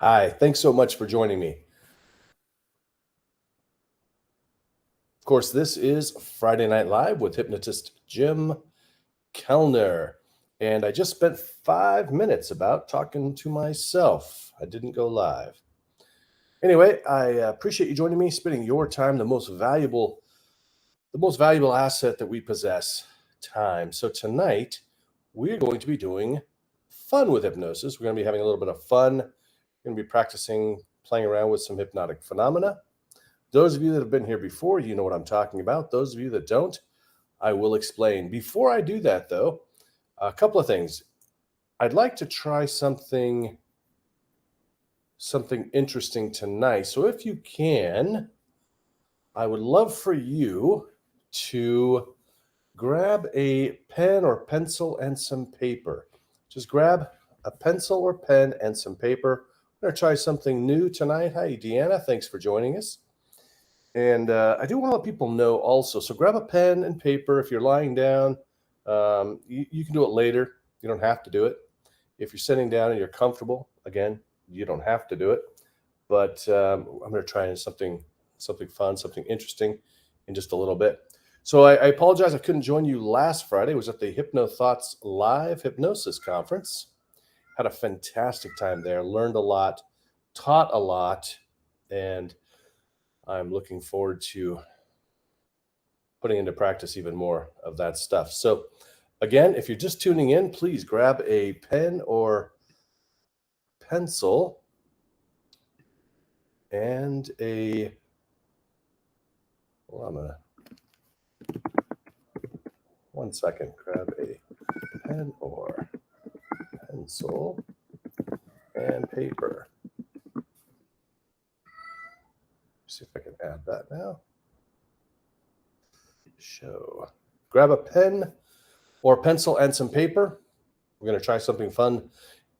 Hi, thanks so much for joining me. Of course, this is Friday Night Live with hypnotist Jim Kellner. And I just spent 5 minutes about talking to myself. I didn't go live. Anyway, I appreciate you joining me, spending your time, the most valuable asset that we possess, time. So tonight, we're going to be doing fun with hypnosis. We're going to be having a little bit of fun. We're going to be practicing playing around with some hypnotic phenomena. Those of you that have been here before, you know what I'm talking about. Those of you that don't, I will explain. Before I do that, though, a couple of things. I'd like to try something interesting tonight. So if you can, I would love for you to grab a pen or pencil and some paper. Just grab a pencil or pen and some paper. We're going to try something new tonight. Hi, Deanna. Thanks for joining us. And I do want to let people know also. So grab a pen and paper if you're lying down. You can do it later. You don't have to do it. If you're sitting down and you're comfortable, again, you don't have to do it. But I'm going to try something fun, something interesting in just a little bit. So I apologize I couldn't join you last Friday. I was at the HypnoThoughts Live Hypnosis Conference. Had a fantastic time there. Learned a lot, taught a lot, and I'm looking forward to putting into practice even more of that stuff. So again, if you're just tuning in, please grab a pen or pencil and one second, grab a pen or pencil and paper. See if I can add that now. Show. Grab a pen or pencil and some paper. We're going to try something fun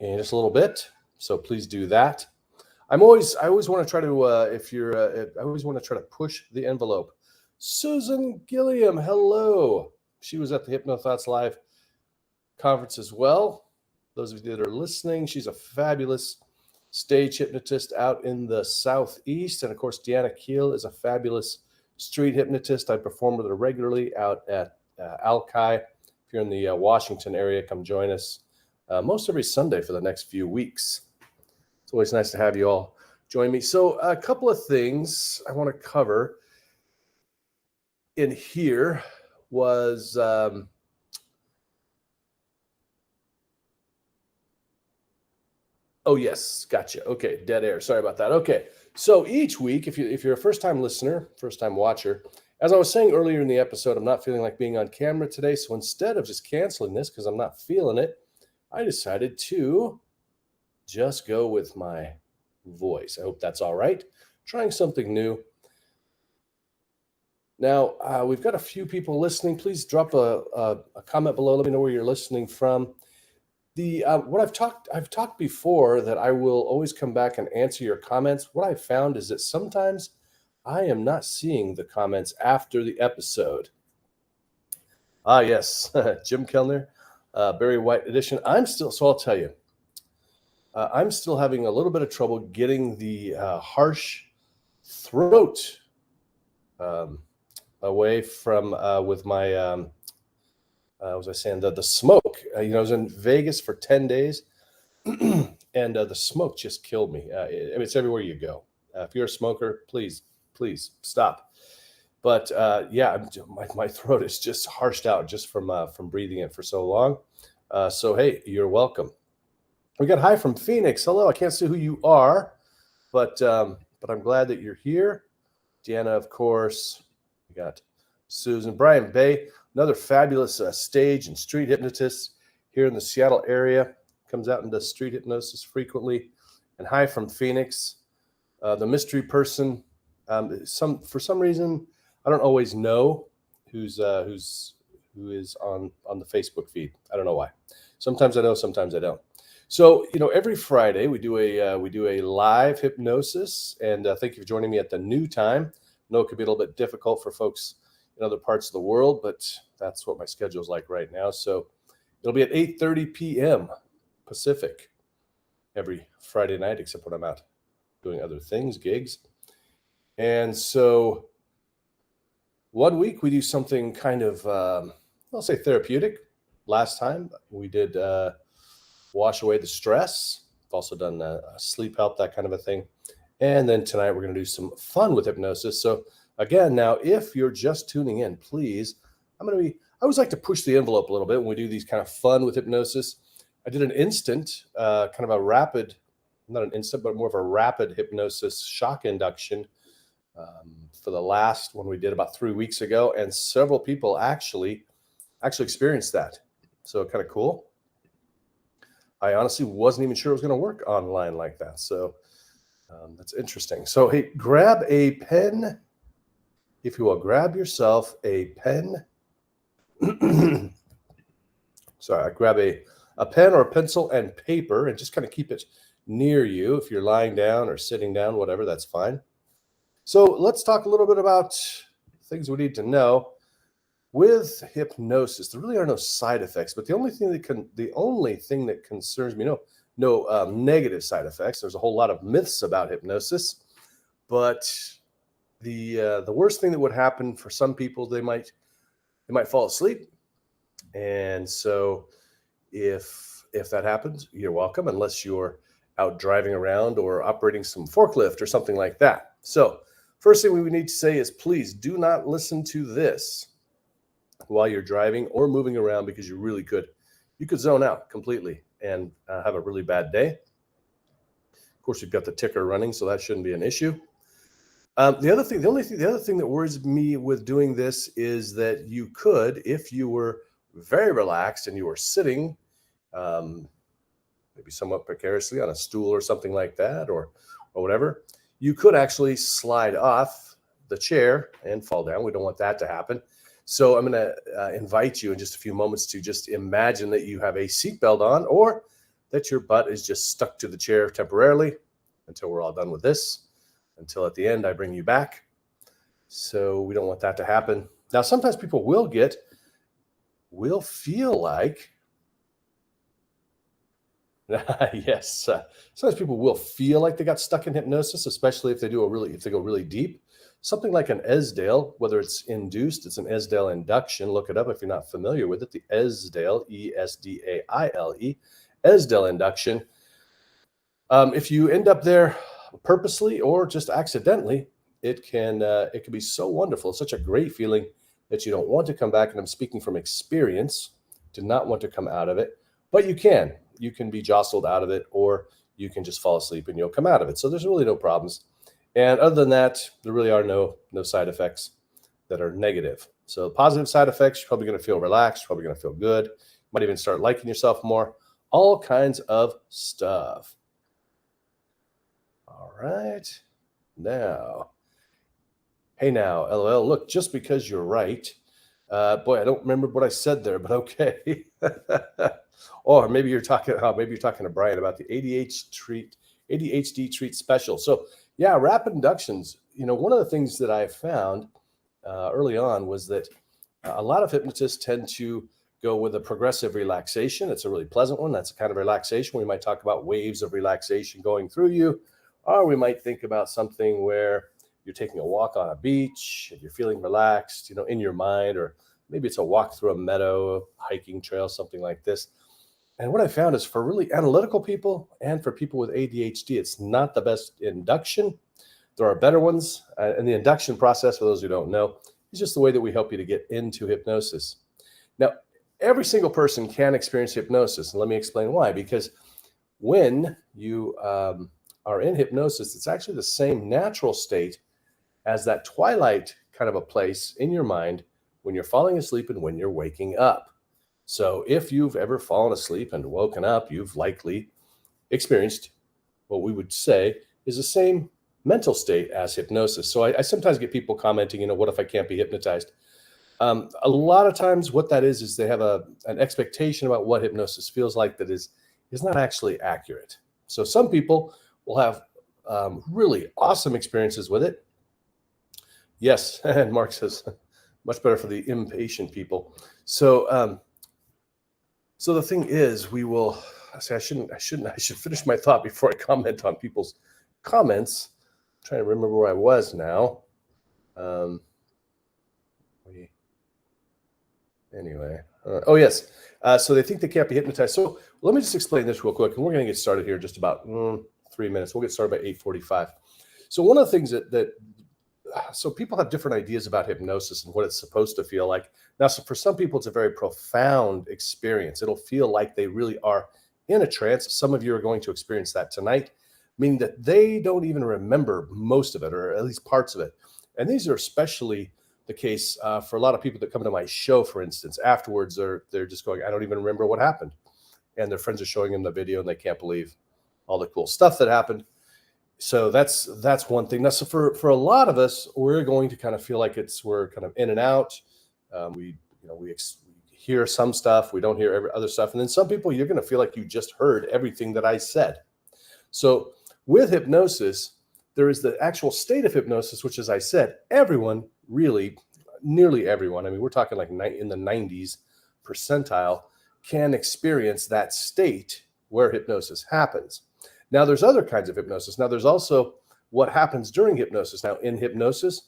in just a little bit, so please do that. I always want to try to I always want to try to push the envelope. Susan Gilliam, hello. She was at the HypnoThoughts Live conference as well. Those of you that are listening, she's a fabulous stage hypnotist out in the Southeast. And of course, Deanna Keel is a fabulous street hypnotist. I perform with her regularly out at Alki. If you're in the Washington area, come join us most every Sunday for the next few weeks. It's always nice to have you all join me. So a couple of things I want to cover in here was oh, yes. Gotcha. Okay. Dead air. Sorry about that. Okay. So each week, if you're a first-time listener, first-time watcher, as I was saying earlier in the episode, I'm not feeling like being on camera today. So instead of just canceling this because I'm not feeling it, I decided to just go with my voice. I hope that's all right. Trying something new. Now, we've got a few people listening. Please drop a comment below. Let me know where you're listening from. I've talked before that I will always come back and answer your comments. What I found is that sometimes I am not seeing the comments after the episode. Yes, Jim Kellner, Barry White edition. So I'll tell you, I'm still having a little bit of trouble getting the harsh throat away from with my was I saying the smoke? I was in Vegas for 10 days, and the smoke just killed me. It's everywhere you go. If you're a smoker, please stop. But my throat is just harshed out just from breathing it for so long. So hey, you're welcome. We got hi from Phoenix. Hello. I can't see who you are, but I'm glad that you're here. Deanna, of course. We got Susan, Brian Bay, another fabulous stage and street hypnotist here in the Seattle area. Comes out and does street hypnosis frequently. And hi from Phoenix. The mystery person. For some reason, I don't always know who is on the Facebook feed. I don't know why. Sometimes I know, sometimes I don't. So every Friday we do a live hypnosis, and thank you for joining me at the new time. I know it could be a little bit difficult for folks in other parts of the world, but that's what my schedule is like right now. So it'll be at 8:30 p.m. Pacific. every Friday night, except when I'm out doing other things, gigs. And so 1 week we do something kind of, I'll say therapeutic. Last time we did wash away the stress. I've also done sleep help, that kind of a thing. And then tonight we're going to do some fun with hypnosis. So again, now, if you're just tuning in, please, I always like to push the envelope a little bit when we do these kind of fun with hypnosis. I did an instant, kind of a rapid, not an instant, but more of a rapid hypnosis shock induction for the last one we did about 3 weeks ago. And several people actually experienced that. So kind of cool. I honestly wasn't even sure it was going to work online like that. So that's interesting. So hey, grab a pen, if you will. Grab yourself a pen. Sorry, grab a pen or a pencil and paper, and just kind of keep it near you. If you're lying down or sitting down, whatever, that's fine. So let's talk a little bit about things we need to know. With hypnosis, there really are no side effects, but the only thing that concerns me, no negative side effects. There's a whole lot of myths about hypnosis, but the worst thing that would happen for some people, they might fall asleep. And so if that happens, you're welcome, unless you're out driving around or operating some forklift or something like that. So first thing we would need to say is, please do not listen to this while you're driving or moving around, because you could zone out completely and have a really bad day. Of course, you've got the ticker running, so that shouldn't be an issue. The other thing that worries me with doing this is that you could, if you were very relaxed and you were sitting, maybe somewhat precariously on a stool or something like that, or whatever, you could actually slide off the chair and fall down. We don't want that to happen. So I'm going to invite you in just a few moments to just imagine that you have a seatbelt on, or that your butt is just stuck to the chair temporarily until we're all done with this, until at the end I bring you back. So we don't want that to happen. Now, sometimes people will feel like, yes, sometimes people will feel like they got stuck in hypnosis, especially if they go really deep. Something like an Esdale, whether it's induced, it's an Esdale induction. Look it up if you're not familiar with it. The Esdale, Esdaile, Esdale induction. If you end up there purposely or just accidentally, it can be so wonderful. It's such a great feeling that you don't want to come back. And I'm speaking from experience, to not want to come out of it, but you can be jostled out of it, or you can just fall asleep and you'll come out of it. So there's really no problems. And other than that, there really are no side effects that are negative. So positive side effects, you're probably going to feel relaxed, probably going to feel good. You might even start liking yourself more. All kinds of stuff. All right. Now, hey now, LOL, look, just because you're right. Boy, I don't remember what I said there, but okay. Or maybe you're talking to Brian about the ADHD treat special. So yeah, rapid inductions. One of the things that I found early on was that a lot of hypnotists tend to go with a progressive relaxation. It's a really pleasant one. That's a kind of relaxation. We might talk about waves of relaxation going through you, or we might think about something where you're taking a walk on a beach and you're feeling relaxed, in your mind, or maybe it's a walk through a meadow, hiking trail, something like this. And what I found is, for really analytical people and for people with ADHD, it's not the best induction. There are better ones. And the induction process, for those who don't know, is just the way that we help you to get into hypnosis. Now, every single person can experience hypnosis. And let me explain why. Because when you are in hypnosis, it's actually the same natural state as that twilight kind of a place in your mind when you're falling asleep and when you're waking up. So if you've ever fallen asleep and woken up, you've likely experienced what we would say is the same mental state as hypnosis. So I sometimes get people commenting, what if I can't be hypnotized? A lot of times what that is they have an expectation about what hypnosis feels like that is not actually accurate. So some people will have really awesome experiences with it. Yes, and Mark says, much better for the impatient people. So So the thing is, we will say I should finish my thought before I comment on people's comments. I'm trying to remember where I was now. Um, anyway, oh yes. So they think they can't be hypnotized. So let me just explain this real quick, and we're going to get started here in just about 3 minutes. We'll get started by 8:45. So one of the things so people have different ideas about hypnosis and what it's supposed to feel like. Now, so for some people, it's a very profound experience. It'll feel like they really are in a trance. Some of you are going to experience that tonight, meaning that they don't even remember most of it, or at least parts of it. And these are especially the case for a lot of people that come to my show, for instance. Afterwards, they're just going, I don't even remember what happened. And their friends are showing them the video and they can't believe all the cool stuff that happened. So that's one thing. Now, so for a lot of us, we're going to kind of feel like we're kind of in and out. We hear some stuff, we don't hear every other stuff, and then some people you're going to feel like you just heard everything that I said. So with hypnosis, there is the actual state of hypnosis, which, as I said, everyone really, nearly everyone. I mean, we're talking like in the 90s percentile can experience that state where hypnosis happens. Now, there's other kinds of hypnosis. Now, there's also what happens during hypnosis. Now, in hypnosis,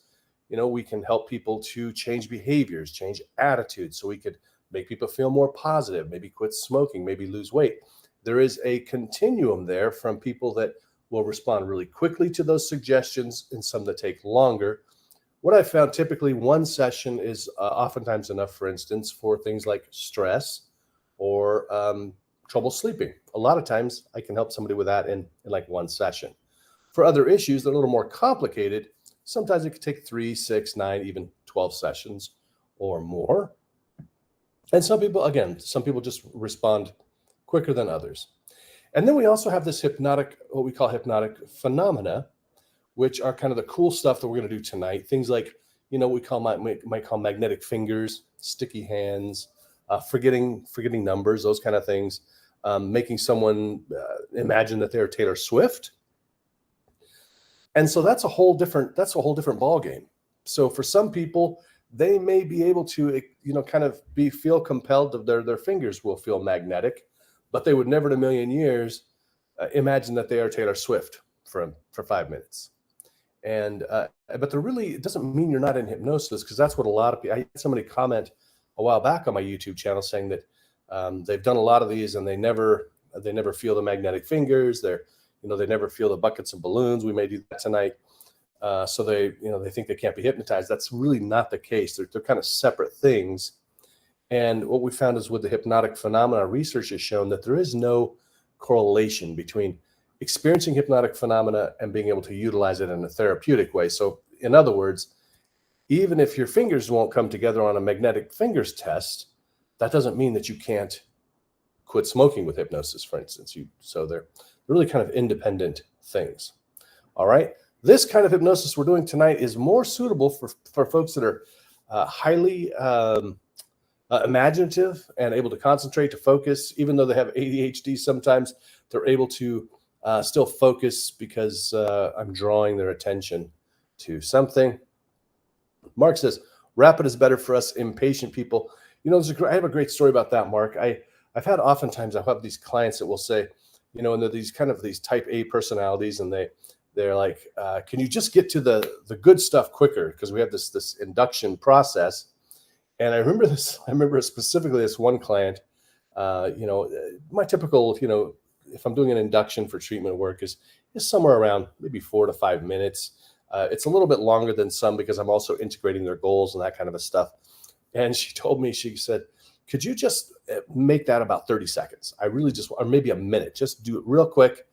we can help people to change behaviors, change attitudes. So we could make people feel more positive, maybe quit smoking, maybe lose weight. There is a continuum there from people that will respond really quickly to those suggestions and some that take longer. What I found, typically one session is oftentimes enough, for instance, for things like stress or trouble sleeping. A lot of times I can help somebody with that in like one session. For other issues that are a little more complicated, sometimes it could take 3, 6, 9, even 12 sessions or more. And some people just respond quicker than others. And then we also have this what we call hypnotic phenomena, which are kind of the cool stuff that we're going to do tonight. Things like, we might call magnetic fingers, sticky hands, forgetting numbers, those kind of things. Making someone imagine that they're Taylor Swift. And so that's a whole different ball game. So for some people, they may be able to, kind of feel compelled of their fingers will feel magnetic, but they would never in a million years imagine that they are Taylor Swift for 5 minutes. And but it doesn't mean you're not in hypnosis, because that's what a lot of people. I had somebody comment a while back on my YouTube channel saying that they've done a lot of these and they never feel the magnetic fingers. They never feel the buckets and balloons. We may do that tonight. So they think they can't be hypnotized. That's really not the case. They're kind of separate things. And what we found is with the hypnotic phenomena, research has shown that there is no correlation between experiencing hypnotic phenomena and being able to utilize it in a therapeutic way. So in other words, even if your fingers won't come together on a magnetic fingers test, that doesn't mean that you can't quit smoking with hypnosis, for instance. So they're really kind of independent things. All right. This kind of hypnosis we're doing tonight is more suitable for folks that are highly imaginative and able to concentrate, to focus. Even though they have ADHD, sometimes they're able to still focus because I'm drawing their attention to something. Mark says, rapid is better for us impatient people. I have a great story about that, Mark. I've had oftentimes, I have these clients that will say, and they're these type A personalities, and they're like, can you just get to the good stuff quicker? Because we have this induction process. And I remember specifically this one client, my typical, if I'm doing an induction for treatment work is somewhere around maybe 4 to 5 minutes. It's a little bit longer than some because I'm also integrating their goals and that kind of a stuff. And she said, could you just make that about 30 seconds? I really or maybe a minute, just do it real quick.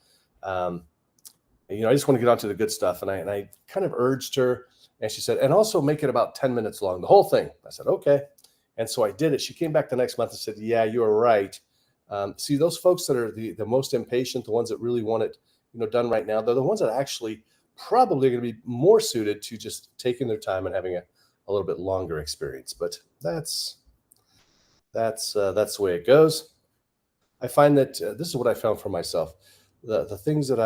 I just want to get onto the good stuff. And I kind of urged her, and she said, and also make it about 10 minutes long, the whole thing. I said, okay. And so I did it. She came back the next month and said, yeah, you're right. See, those folks that are the most impatient, the ones that really want it, done right now, they're the ones that actually probably are going to be more suited to just taking their time and having a little bit longer experience. But that's the way it goes. I find that this is what I found for myself. The things that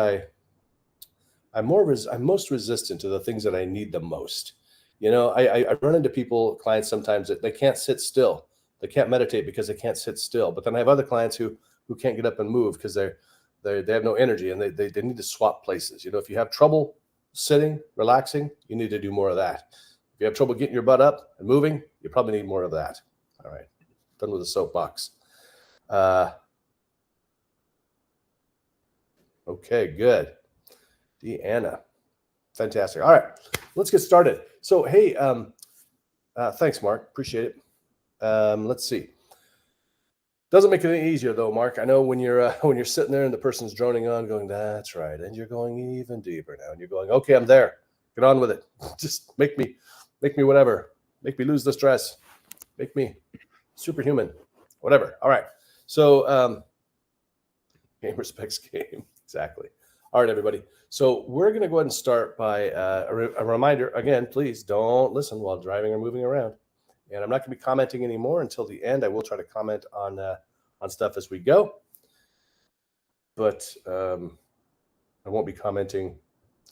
I'm most resistant to, the things that I need the most. I run into clients sometimes that they can't sit still. They can't meditate because they can't sit still. But then I have other clients who can't get up and move because they have no energy, and they need to swap places. If you have trouble sitting, relaxing, you need to do more of that. If you have trouble getting your butt up and moving, you probably need more of that. All right, done with the soapbox. Okay, good. Deanna, fantastic. All right, let's get started. So, hey, thanks, Mark. Appreciate it. Let's see. Doesn't make it any easier though, Mark. I know when you're sitting there and the person's droning on, going, "That's right," and you're going even deeper now, and you're going, "Okay, I'm there. Get on with it. Just make me whatever. Make me lose the stress. Make me superhuman. Whatever." All right. So, game respects game. Exactly. All right, everybody. So we're going to go ahead and start by a reminder. Again, please don't listen while driving or moving around. And I'm not going to be commenting anymore until the end. I will try to comment on stuff as we go, but I won't be commenting.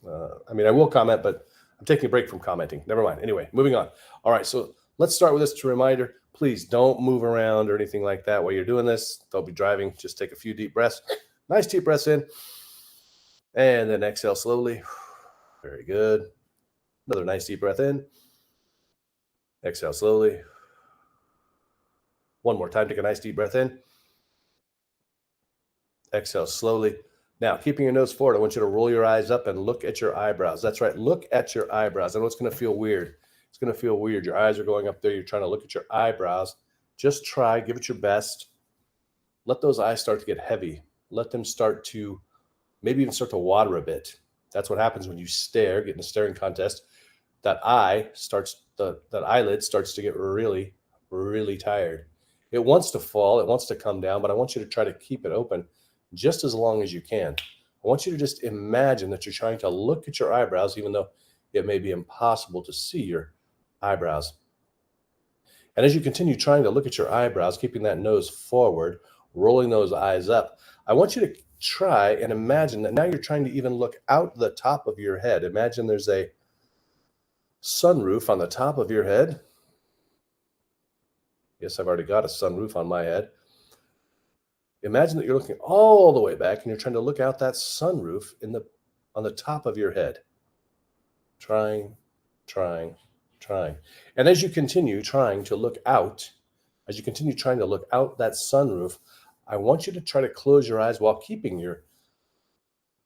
I will comment, but I'm taking a break from commenting. Never mind. Anyway, moving on. All right, so let's start with this reminder. Please don't move around or anything like that while you're doing this. Don't be driving. Just take a few deep breaths. Nice deep breaths in, and then exhale slowly. Very good. Another nice deep breath in. Exhale slowly. One more time. Take a nice deep breath in. Exhale slowly. Now, keeping your nose forward, I want you to roll your eyes up and look at your eyebrows. That's right. Look at your eyebrows. I know it's going to feel weird. It's going to feel weird. Your eyes are going up there. You're trying to look at your eyebrows. Just try. Give it your best. Let those eyes start to get heavy. Let them start to maybe even start to water a bit. That's what happens when you stare, get in a staring contest. That eyelid starts to get really, really tired. It wants to fall, it wants to come down, but I want you to try to keep it open just as long as you can. I want you to just imagine that you're trying to look at your eyebrows, even though it may be impossible to see your eyebrows. And as you continue trying to look at your eyebrows, keeping that nose forward, rolling those eyes up, I want you to try and imagine that now you're trying to even look out the top of your head. Imagine there's a sunroof on the top of your head. Yes, I've already got a sunroof on my head. Imagine that you're looking all the way back and you're trying to look out that sunroof on the top of your head. Trying. And as you continue trying to look out that sunroof, I want you to try to close your eyes while keeping your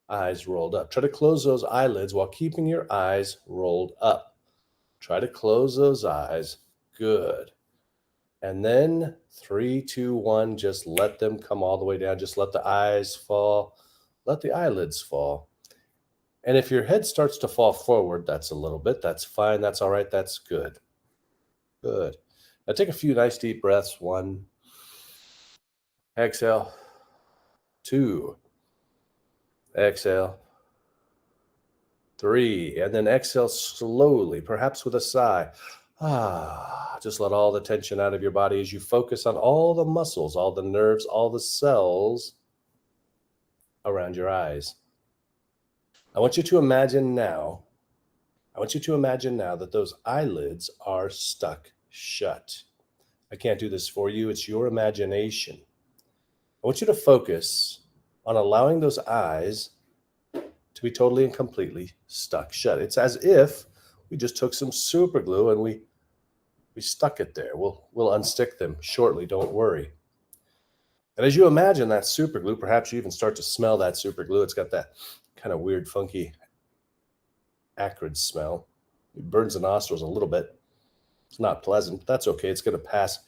eyes rolled up. Try to close those eyelids while keeping your eyes rolled up. Try to close those eyes. Good. And then 3, 2, 1, just let them come all the way down. Just let the eyes fall. Let the eyelids fall. And if your head starts to fall forward, that's a little bit. That's fine. That's all right. That's good. Good. Now take a few nice deep breaths. 1. Exhale. 2. Exhale. 3. And then exhale slowly, perhaps with a sigh. Just let all the tension out of your body as you focus on all the muscles, all the nerves, all the cells around your eyes. I want you to imagine now that those eyelids are stuck shut. I can't do this for you. It's your imagination. I want you to focus on allowing those eyes to be totally and completely stuck shut. It's as if we just took some super glue and we stuck it there. We'll unstick them shortly, don't worry. And as you imagine that super glue, perhaps you even start to smell that super glue. It's got that kind of weird, funky, acrid smell. It burns the nostrils a little bit. It's not pleasant, but that's okay. It's going to pass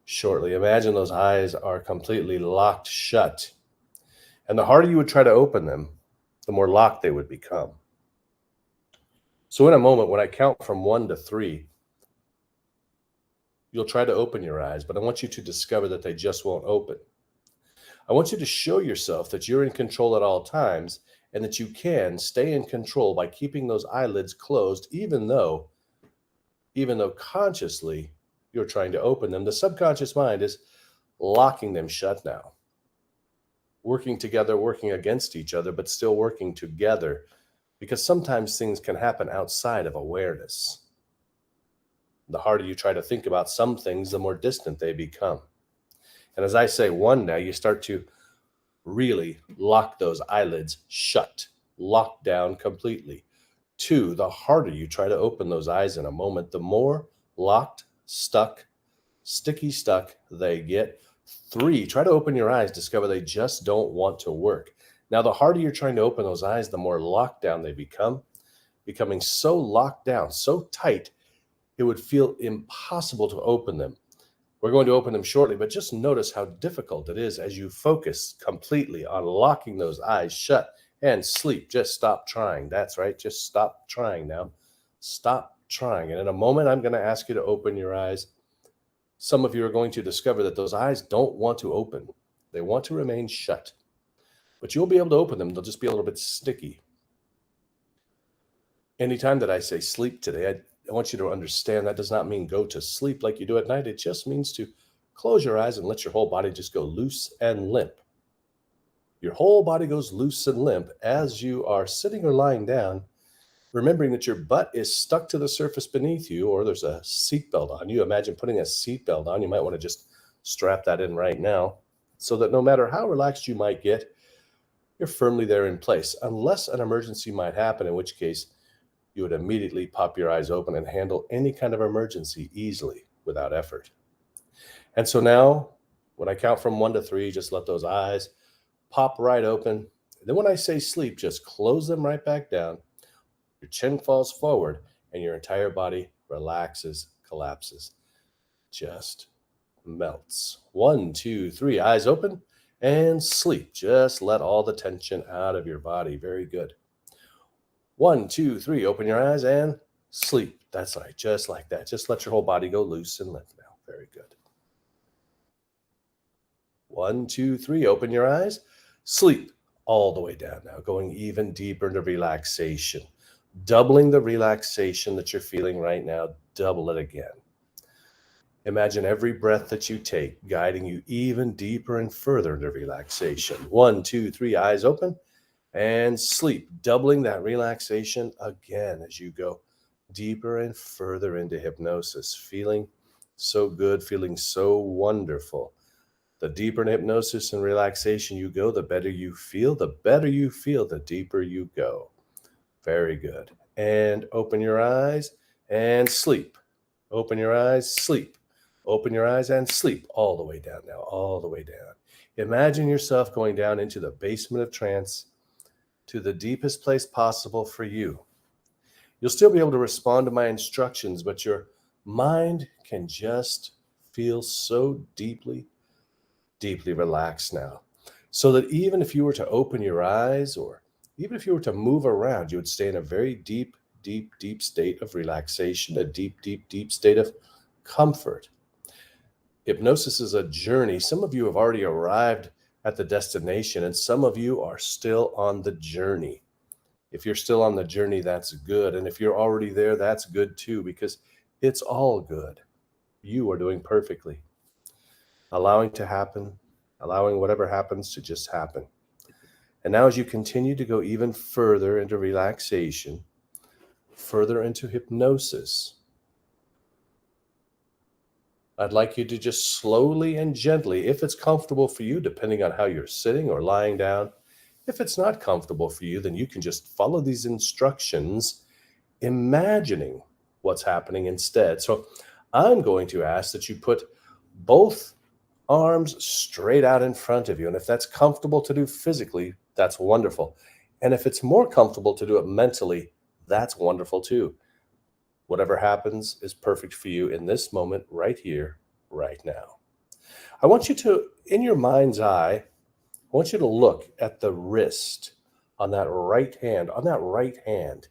shortly. Imagine those eyes are completely locked shut. And the harder you would try to open them, the more locked they would become. So in a moment, when I count from 1 to 3, you'll try to open your eyes, but I want you to discover that they just won't open. I want you to show yourself that you're in control at all times and that you can stay in control by keeping those eyelids closed, even though consciously you're trying to open them. The subconscious mind is locking them shut now. Working together, working against each other, but still working together, because sometimes things can happen outside of awareness. The harder you try to think about some things, the more distant they become. And as I say, one, now you start to really lock those eyelids shut, locked down completely. Two, the harder you try to open those eyes in a moment, the more locked, stuck, sticky stuck they get. Three, try to open your eyes, discover they just don't want to work. Now, the harder you're trying to open those eyes, the more locked down they become, becoming so locked down, so tight, it would feel impossible to open them. We're going to open them shortly, but just notice how difficult it is as you focus completely on locking those eyes shut and sleep. Just stop trying. That's right. Just stop trying now. Stop trying. And in a moment, I'm going to ask you to open your eyes. Some of you are going to discover that those eyes don't want to open. They want to remain shut. But you'll be able to open them. They'll just be a little bit sticky. Anytime that I say sleep today, I want you to understand that does not mean go to sleep like you do at night. It just means to close your eyes and let your whole body just go loose and limp. Your whole body goes loose and limp as you are sitting or lying down, remembering that your butt is stuck to the surface beneath you, or there's a seatbelt on you. Imagine putting a seatbelt on. You might want to just strap that in right now so that no matter how relaxed you might get, you're firmly there in place, unless an emergency might happen, in which case you would immediately pop your eyes open and handle any kind of emergency easily without effort. And so now, when I count from 1 to 3, just let those eyes pop right open. Then when I say sleep, just close them right back down. Your chin falls forward and your entire body relaxes, collapses, just melts. 1, 2, 3, eyes open and sleep. Just let all the tension out of your body. Very good. 1, 2, 3, open your eyes and sleep. That's right, just like that. Just let your whole body go loose and limp now. Very good. 1, 2, 3, open your eyes, sleep. All the way down now, going even deeper into relaxation. Doubling the relaxation that you're feeling right now, double it again. Imagine every breath that you take guiding you even deeper and further into relaxation. 1, 2, 3, eyes open and sleep, doubling that relaxation again as you go deeper and further into hypnosis, feeling so good, feeling so wonderful. The deeper in hypnosis and relaxation you go, the better you feel. The better you feel, the deeper you go. Very good. And open your eyes and sleep. Open your eyes, sleep. Open your eyes and sleep. All the way down now, all the way down. Imagine yourself going down into the basement of trance, to the deepest place possible for you. You'll still be able to respond to my instructions, but your mind can just feel so deeply, deeply relaxed now. So that even if you were to open your eyes, or even if you were to move around, you would stay in a very deep, deep, deep state of relaxation, a deep, deep, deep state of comfort. Hypnosis is a journey. Some of you have already arrived at the destination, and some of you are still on the journey. If you're still on the journey, that's good. And if you're already there, that's good too, because it's all good. You are doing perfectly. Allowing to happen, allowing whatever happens to just happen. And now as you continue to go even further into relaxation, further into hypnosis, I'd like you to just slowly and gently, if it's comfortable for you, depending on how you're sitting or lying down. If it's not comfortable for you, then you can just follow these instructions, imagining what's happening instead. So I'm going to ask that you put both arms straight out in front of you. And if that's comfortable to do physically, that's wonderful. And if it's more comfortable to do it mentally, that's wonderful too. Whatever happens is perfect for you in this moment, right here, right now. I want you to, in your mind's eye, I want you to look at the wrist on that right hand.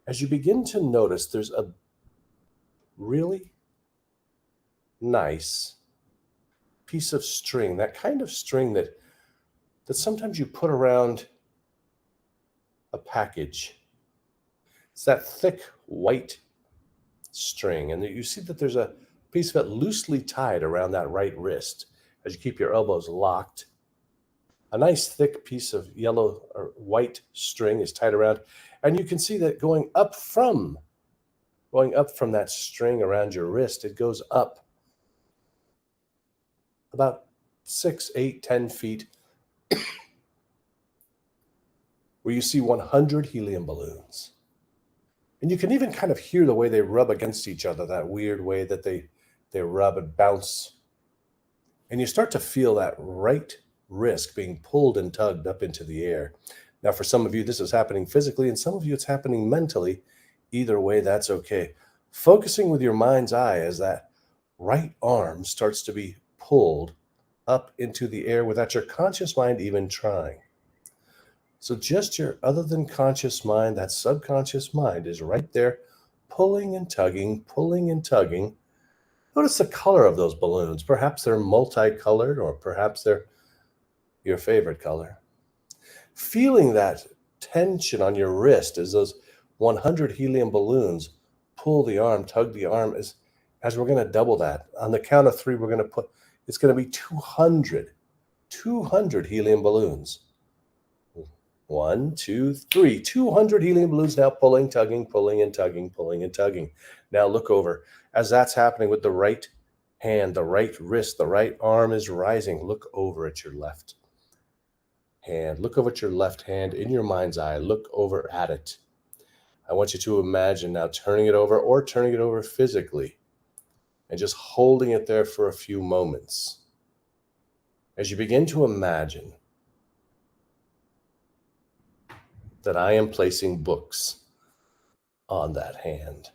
As you begin to notice, there's a really nice piece of string, that kind of string that sometimes you put around a package. It's that thick white string, and you see that there's a piece of it loosely tied around that right wrist as you keep your elbows locked. A nice thick piece of yellow or white string is tied around, and you can see that going up from going up from that string around your wrist. It goes up about 6, 8, 10 feet, where you see 100 helium balloons. And you can even kind of hear the way they rub against each other, that weird way that they rub and bounce. And you start to feel that right wrist being pulled and tugged up into the air. Now, for some of you, this is happening physically, and some of you, it's happening mentally. Either way, that's okay. Focusing with your mind's eye as that right arm starts to be pulled up into the air without your conscious mind even trying. So just your other than conscious mind, that subconscious mind is right there pulling and tugging, pulling and tugging. Notice the color of those balloons. Perhaps they're multicolored, or perhaps they're your favorite color. Feeling that tension on your wrist as those 100 helium balloons pull the arm, tug the arm, as we're going to double that. On the count of 3, it's going to be 200 helium balloons. 1, 2, 3, 200 helium balloons now pulling, tugging, pulling and tugging, pulling and tugging. Now look over. As that's happening with the right hand, the right wrist, the right arm is rising. Look over at your left hand. Look over at your left hand in your mind's eye. Look over at it. I want you to imagine now turning it over physically and just holding it there for a few moments. As you begin to imagine that I am placing books on that hand.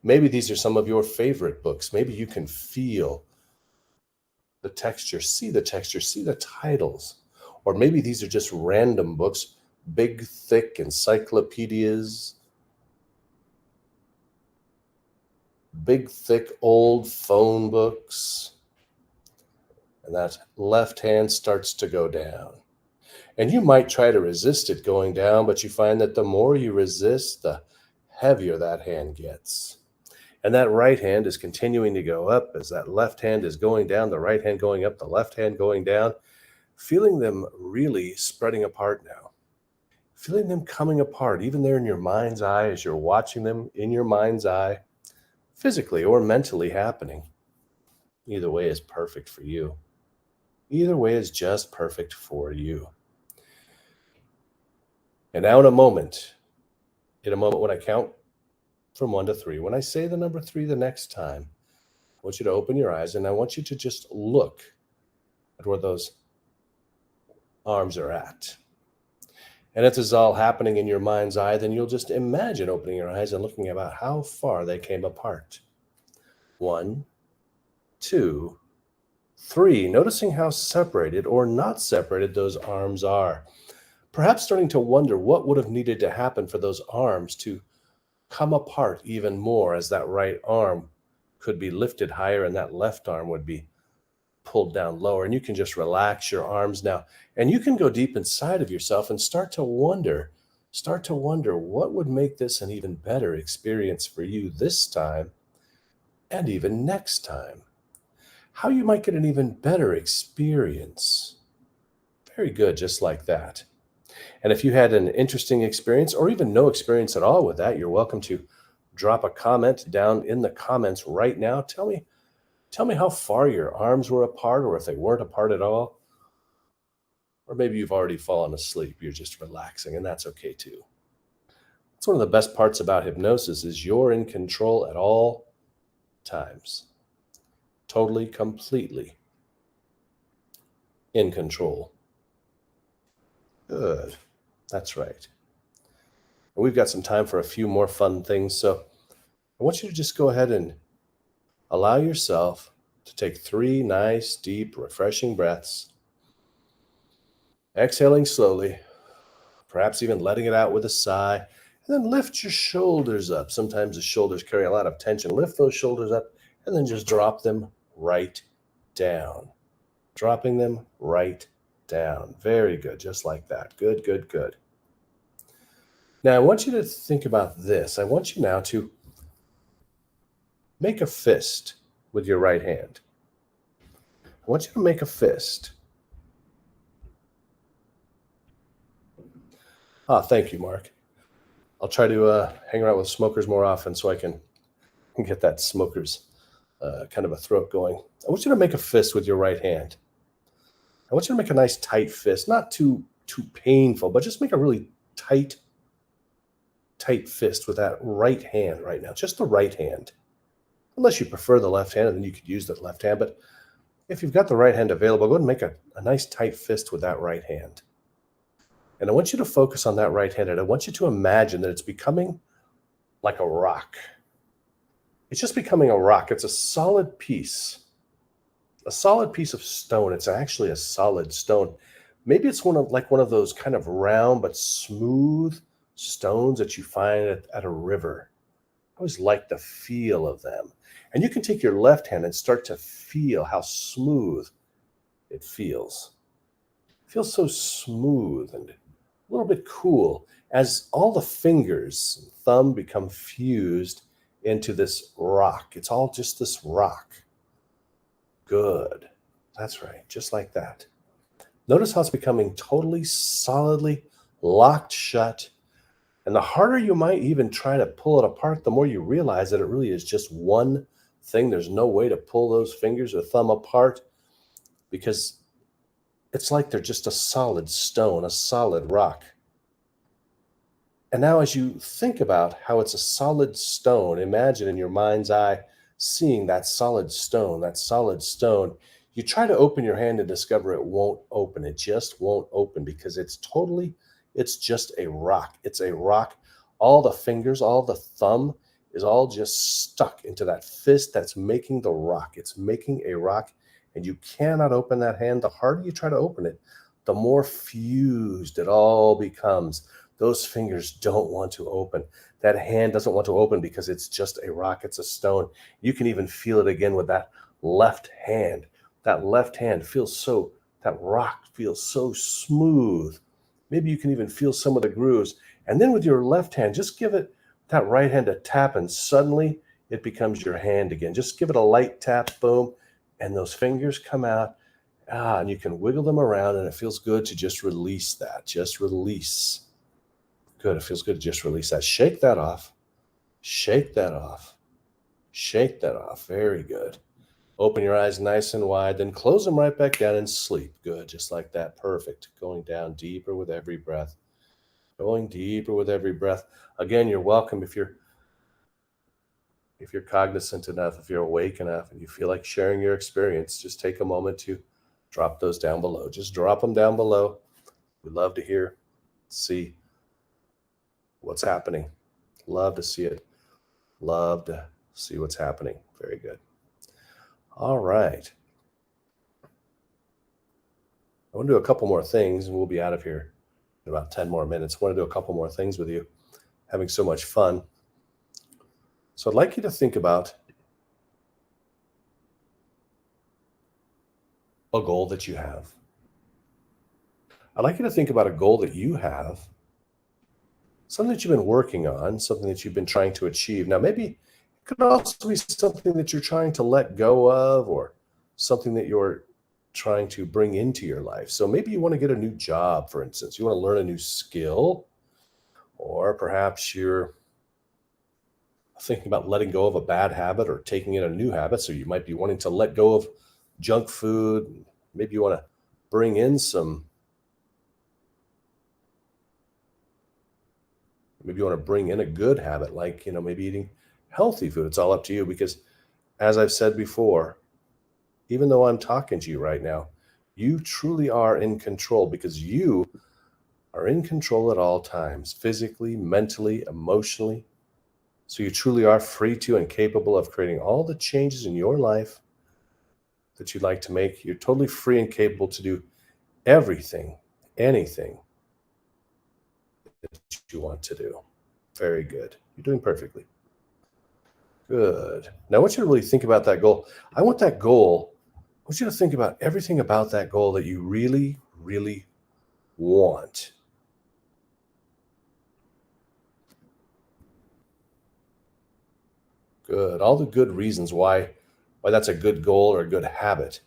Maybe these are some of your favorite books. Maybe you can feel the texture, see the titles. Or maybe these are just random books, big, thick encyclopedias, big, thick, old phone books. And that left hand starts to go down. And you might try to resist it going down, but you find that the more you resist, the heavier that hand gets. And that right hand is continuing to go up as that left hand is going down, the right hand going up, the left hand going down, feeling them really spreading apart now. Feeling them coming apart, even there in your mind's eye as you're watching them in your mind's eye, physically or mentally happening. Either way is perfect for you. Either way is just perfect for you. And now in a moment when I count from 1 to 3, when I say the number 3 the next time, I want you to open your eyes and I want you to just look at where those arms are at. And if this is all happening in your mind's eye, then you'll just imagine opening your eyes and looking about how far they came apart. 1, 2, 3, noticing how separated or not separated those arms are. Perhaps starting to wonder what would have needed to happen for those arms to come apart even more, as that right arm could be lifted higher and that left arm would be pulled down lower. And you can just relax your arms now. And you can go deep inside of yourself and start to wonder what would make this an even better experience for you this time and even next time. How you might get an even better experience. Very good, just like that. And if you had an interesting experience or even no experience at all with that, you're welcome to drop a comment down in the comments right now. Tell me how far your arms were apart, or if they weren't apart at all. Or maybe you've already fallen asleep. You're just relaxing, and that's okay too. It's one of the best parts about hypnosis is you're in control at all times. Totally, completely in control. Good. That's right. And we've got some time for a few more fun things. So I want you to just go ahead and allow yourself to take 3 nice, deep, refreshing breaths. Exhaling slowly, perhaps even letting it out with a sigh. And then lift your shoulders up. Sometimes the shoulders carry a lot of tension. Lift those shoulders up and then just drop them right down. Dropping them right down. Very good. Just like that. Good, good, good. Now, I want you to think about this. I want you now to make a fist with your right hand. I want you to make a fist. Thank you, Mark. I'll try to hang around with smokers more often so I can Get that smoker's kind of a throat going. I want you to make a fist with your right hand. I want you to make a nice tight fist, not too painful, but just make a really tight fist with that right hand right now, just the right hand. Unless you prefer the left hand, then you could use the left hand. But if you've got the right hand available, go ahead and make a nice tight fist with that right hand. And I want you to focus on that right hand, and I want you to imagine that it's becoming like a rock. It's just becoming a rock. It's a solid piece of stone. It's actually a solid stone. Maybe it's one of those kind of round but smooth stones that you find at a river. I always like the feel of them. And you can take your left hand and start to feel how smooth it feels. It feels so smooth and a little bit cool as all the fingers and thumb become fused into this rock. It's all just this rock. Good. That's right. Just like that. Notice how it's becoming totally solidly locked shut. And the harder you might even try to pull it apart, the more you realize that it really is just one thing. There's no way to pull those fingers or thumb apart because it's like they're just a solid stone, a solid rock. And now as you think about how it's a solid stone, imagine in your mind's eye seeing that solid stone, you try to open your hand and discover it won't open. It just won't open because it's just a rock. It's a rock. All the fingers, all the thumb is all just stuck into that fist that's making the rock. It's making a rock, and you cannot open that hand. The harder you try to open it, the more fused it all becomes. Those fingers don't want to open. That hand doesn't want to open because it's just a rock. It's a stone. You can even feel it again with that left hand. That left hand that rock feels so smooth. Maybe you can even feel some of the grooves. And then with your left hand, just give that right hand a tap, and suddenly it becomes your hand again. Just give it a light tap, boom, and those fingers come out. And you can wiggle them around, and it feels good to just release that. Just release. Good. It feels good to just release that. Shake that off. Shake that off. Shake that off. Very good. Open your eyes nice and wide, then close them right back down and sleep. Good. Just like that. Perfect. Going down deeper with every breath. Going deeper with every breath. Again, you're welcome if you're cognizant enough, if you're awake enough, and you feel like sharing your experience, just take a moment to drop those down below. Just drop them down below. We'd love to hear, see what's happening. Love to see it. Love to see what's happening. Very good. All right. I want to do a couple more things, and we'll be out of here in about 10 more minutes. I want to do a couple more things with you. Having so much fun. So I'd like you to think about a goal that you have. I'd like you to think about a goal that you have, something that you've been working on, something that you've been trying to achieve. Now, maybe it could also be something that you're trying to let go of, or something that you're trying to bring into your life. So maybe you want to get a new job, for instance. You want to learn a new skill, or perhaps you're thinking about letting go of a bad habit or taking in a new habit. So you might be wanting to let go of junk food. Maybe you want to bring in a good habit, like, maybe eating healthy food. It's all up to you, because as I've said before, even though I'm talking to you right now, you truly are in control, because you are in control at all times, physically, mentally, emotionally. So you truly are free to and capable of creating all the changes in your life that you'd like to make. You're totally free and capable to do everything, anything that you want to do. Very good. You're doing perfectly. Good. Now I want you to really think about that goal. I want you to think about everything about that goal that you really, really want. Good. All the good reasons why that's a good goal or a good habit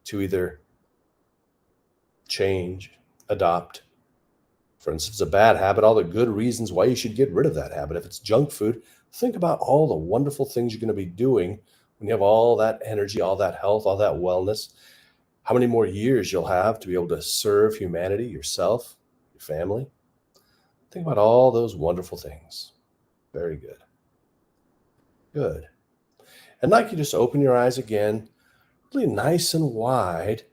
to either change, adopt, For instance, a bad habit, all the good reasons why you should get rid of that habit. If it's junk food, think about all the wonderful things you're going to be doing when you have all that energy, all that health, all that wellness. How many more years you'll have to be able to serve humanity, yourself, your family. Think about all those wonderful things. Very good. Good. And like you just open your eyes again, really nice and wide,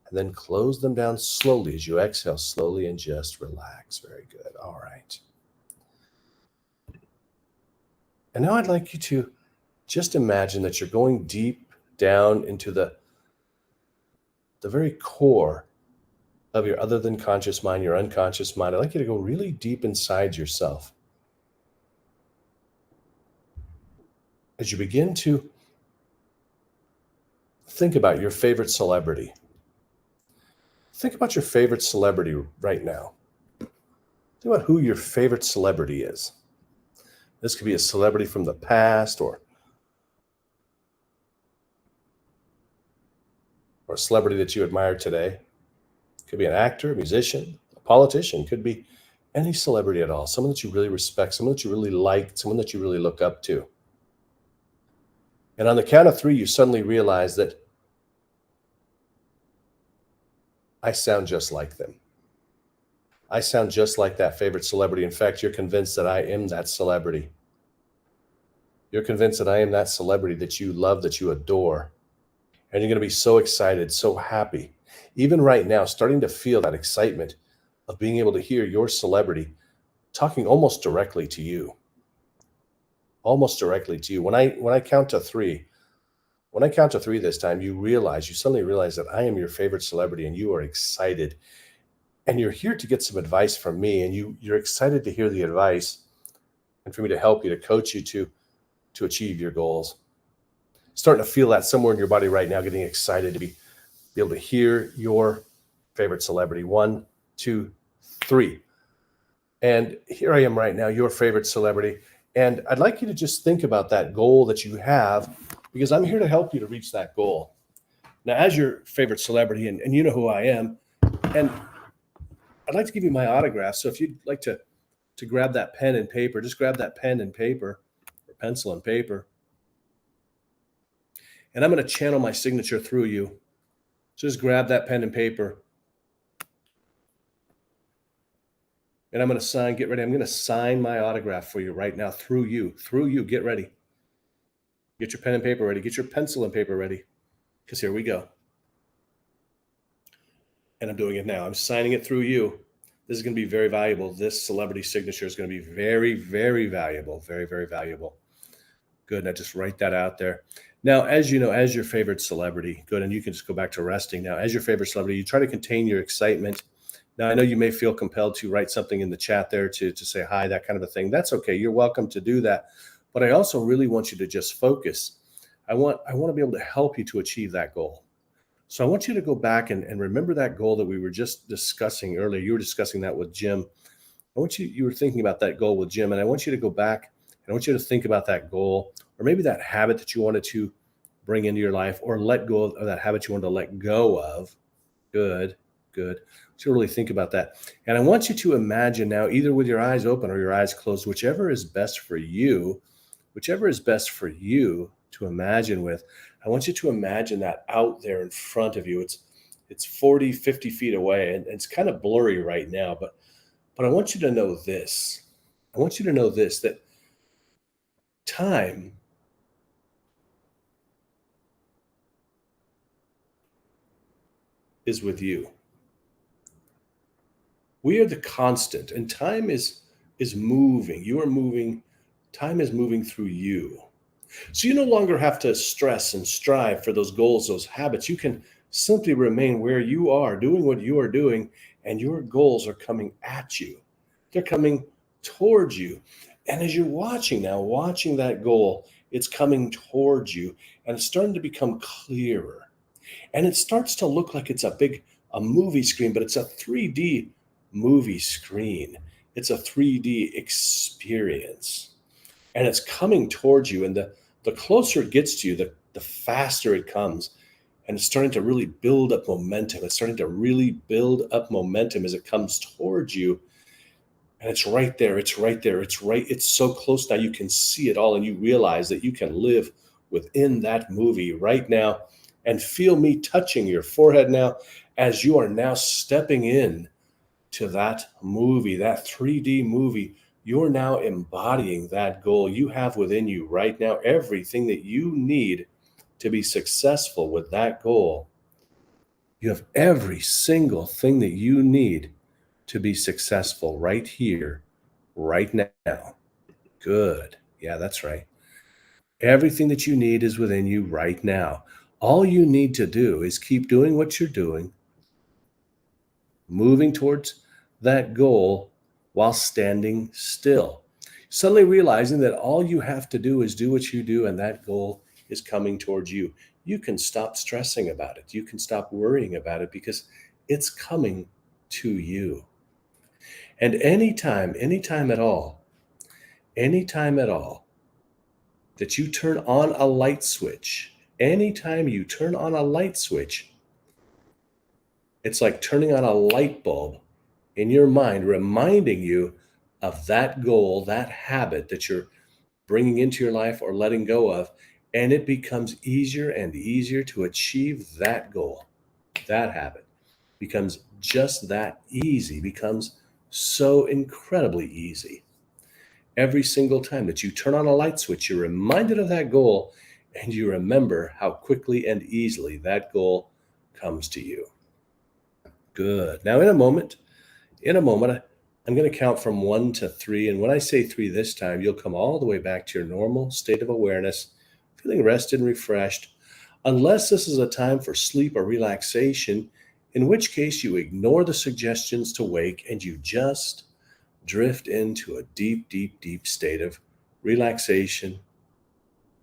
and then close them down slowly as you exhale slowly and just relax. Very good. All right. And now I'd like you to just imagine that you're going deep down into the very core of your other than conscious mind, your unconscious mind. I'd like you to go really deep inside yourself. As you begin to think about your favorite celebrity. Think about your favorite celebrity right now. Think about who your favorite celebrity is. This could be a celebrity from the past or a celebrity that you admire today. Could be an actor, a musician, a politician. Could be any celebrity at all. Someone that you really respect, someone that you really like, someone that you really look up to. And on the count of 3, you suddenly realize that I sound just like them. I sound just like that favorite celebrity. In fact, you're convinced that I am that celebrity. You're convinced that I am that celebrity that you love, that you adore. And you're going to be so excited, so happy. Even right now, starting to feel that excitement of being able to hear your celebrity talking almost directly to you. Almost directly to you. When I count to 3, this time, you suddenly realize that I am your favorite celebrity and you are excited. And you're here to get some advice from me, and you're excited to hear the advice and for me to help you, to coach you to achieve your goals. Starting to feel that somewhere in your body right now, getting excited to be able to hear your favorite celebrity. 1, 2, 3. And here I am right now, your favorite celebrity. And I'd like you to just think about that goal that you have, because I'm here to help you to reach that goal. Now, as your favorite celebrity, and you know who I am, and I'd like to give you my autograph. So if you'd like to grab that pen and paper, just grab that pen and paper, or pencil and paper. And I'm going to channel my signature through you. Just grab that pen and paper. And I'm going to sign, get ready. I'm going to sign my autograph for you right now through you, get ready. Get your pen and paper ready. Get your pencil and paper ready. Because here we go. And I'm doing it now. I'm signing it through you. This is going to be very valuable. This celebrity signature is going to be very, very valuable. Very, very valuable. Good. Now just write that out there. Now, as you know, as your favorite celebrity, good. And you can just go back to resting now. As your favorite celebrity, you try to contain your excitement. Now, I know you may feel compelled to write something in the chat there to say hi, that kind of a thing. That's okay. You're welcome to do that. But I also really want you to just focus. I want to be able to help you to achieve that goal. So I want you to go back and remember that goal that we were just discussing earlier. You were discussing that with Jim. You were thinking about that goal with Jim, and I want you to go back and I want you to think about that goal, or maybe that habit that you wanted to bring into your life, or let go of that habit you wanted to let go of. Good. So really think about that. And I want you to imagine now, either with your eyes open or your eyes closed, whichever is best for you to imagine with. I want you to imagine that out there in front of you. It's 40, 50 feet away, and it's kind of blurry right now, but I want you to know this. I want you to know this, that time is with you. We are the constant, and time is moving. You are moving. Time is moving through you. So you no longer have to stress and strive for those goals, those habits. You can simply remain where you are, doing what you are doing, and your goals are coming at you. They're coming towards you. And as you're watching that goal, it's coming towards you, and it's starting to become clearer. And it starts to look like it's a movie screen, but it's a 3D movie screen. It's a 3D experience. And it's coming towards you. And the closer it gets to you, the faster it comes. and it's starting to really build up momentum. It's starting to really build up momentum as it comes towards you. And it's right there. It's right there. It's so close now. You can see it all, and you realize that you can live within that movie right now, and feel me touching your forehead now as you are now stepping in to that movie, that 3D movie. You're now embodying that goal. You have within you right now everything that you need to be successful with that goal. You have every single thing that you need to be successful right here, right now. Good. Yeah, that's right. Everything that you need is within you right now. All you need to do is keep doing what you're doing, moving towards that goal while standing still. Suddenly realizing that all you have to do is do what you do, and that goal is coming towards you. You can stop stressing about it. You can stop worrying about it because it's coming to you. And anytime at all that you turn on a light switch, anytime you turn on a light switch, it's like turning on a light bulb in your mind, reminding you of that goal, that habit that you're bringing into your life or letting go of. And it becomes easier and easier to achieve that goal. That habit becomes just that easy, becomes so incredibly easy. Every single time that you turn on a light switch, you're reminded of that goal, and you remember how quickly and easily that goal comes to you. Good. Now, in a moment, I'm going to count from 1 to 3. And when I say 3 this time, you'll come all the way back to your normal state of awareness, feeling rested and refreshed, unless this is a time for sleep or relaxation, in which case you ignore the suggestions to wake and you just drift into a deep, deep, deep state of relaxation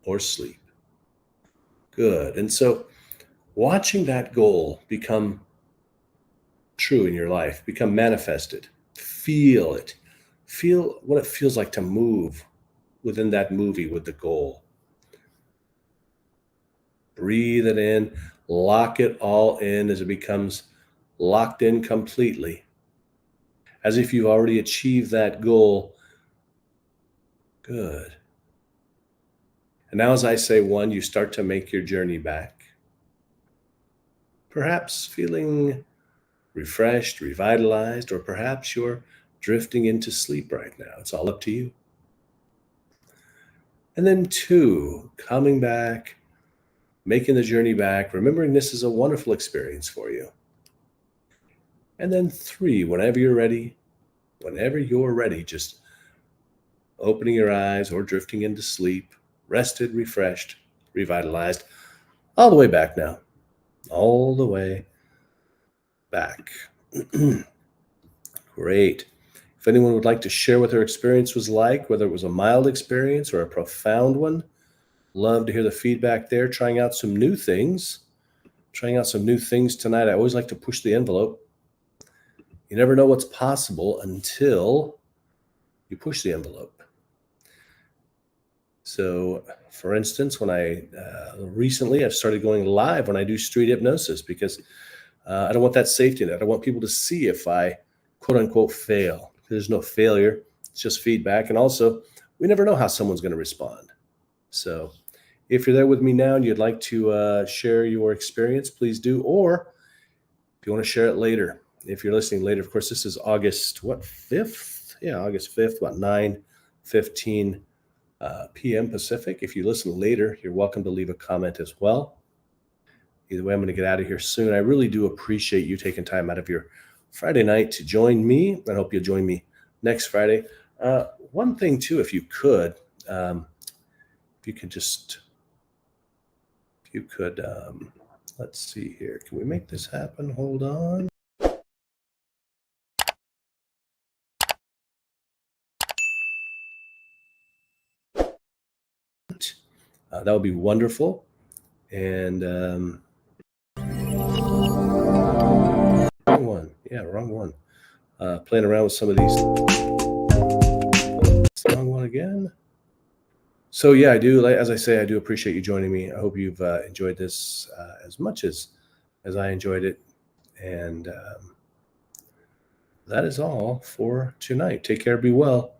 or sleep. Good. And so watching that goal become true in your life, become manifested, feel it. Feel what it feels like to move within that movie with the goal. Breathe it in, lock it all in as it becomes locked in completely, as if you've already achieved that goal. Good. And now as I say 1, you start to make your journey back. Perhaps feeling refreshed, revitalized, or perhaps you're drifting into sleep right now. It's all up to you. And then 2, coming back, making the journey back, remembering this is a wonderful experience for you. And then 3, whenever you're ready, just opening your eyes or drifting into sleep, rested, refreshed, revitalized, all the way back now, all the way back. Great. If anyone would like to share what their experience was like, whether it was a mild experience or a profound one, love to hear the feedback there. Trying out some new things tonight. I always like to push the envelope. You never know what's possible until you push the envelope. So, for instance, when recently I've started going live when I do street hypnosis, because I don't want that safety net. I want people to see if I quote unquote fail. There's no failure. It's just feedback. And also, we never know how someone's going to respond. So if you're there with me now and you'd like to share your experience, please do. Or if you want to share it later, if you're listening later, of course, this is August 5th? Yeah, August 5th, about 9:15 p.m. Pacific. If you listen later, you're welcome to leave a comment as well. Either way, I'm going to get out of here soon. I really do appreciate you taking time out of your Friday night to join me. I hope you'll join me next Friday. One thing too, if you could, let's see here. Can we make this happen? Hold on. That would be wonderful. And wrong one. Yeah, wrong one. Playing around with some of these. Wrong one again. So yeah, I do, like, as I say, I do appreciate you joining me. I hope you've enjoyed this as much as I enjoyed it. And that is all for tonight. Take care. Be well.